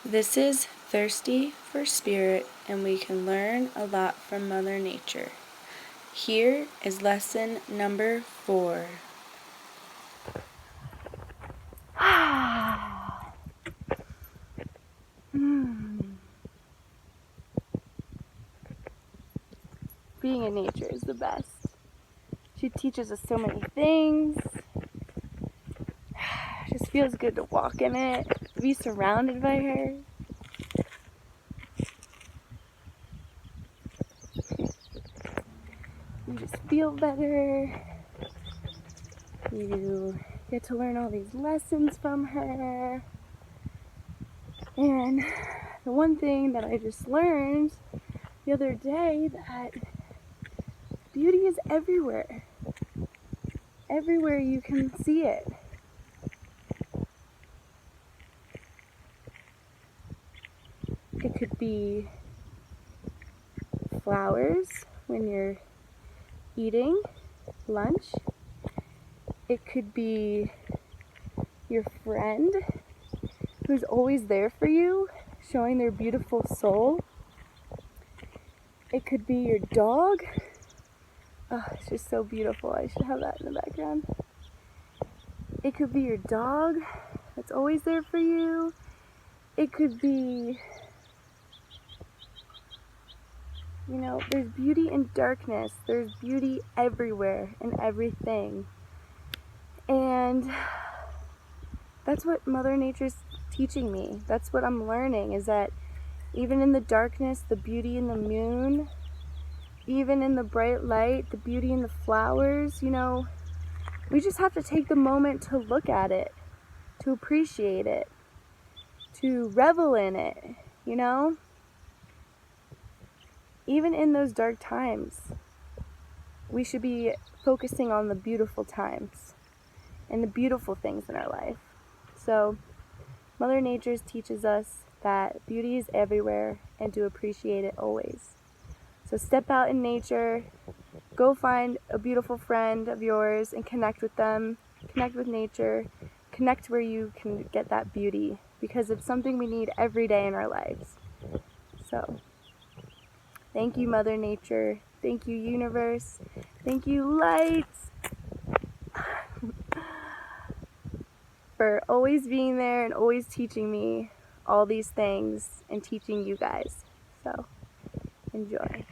This is Thirsty for Spirit, and we can learn a lot from Mother Nature. Here is lesson number 4. Being in nature is the best. She teaches us so many things. It just feels good to walk in it, be surrounded by her. You just feel better. You get to learn all these lessons from her. And the one thing that I just learned the other day, that beauty is everywhere. Everywhere you can see it. It could be flowers when you're eating lunch. It could be your friend who's always there for you, showing their beautiful soul. It could be your dog. Oh, it's just so beautiful. I should have that in the background. It could be your dog that's always there for you. It could be, there's beauty in darkness. There's beauty everywhere in everything. And that's what Mother Nature's teaching me. That's what I'm learning, is that even in the darkness, the beauty in the moon, even in the bright light, the beauty in the flowers, we just have to take the moment to look at it, to appreciate it, to revel in it, Even in those dark times, we should be focusing on the beautiful times and the beautiful things in our life. So, Mother Nature teaches us that beauty is everywhere and to appreciate it always. So step out in nature, go find a beautiful friend of yours and connect with them, connect with nature, connect where you can get that beauty, because it's something we need every day in our lives. So, thank you, Mother Nature. Thank you, universe. Thank you, lights, for always being there and always teaching me all these things and teaching you guys. So, enjoy.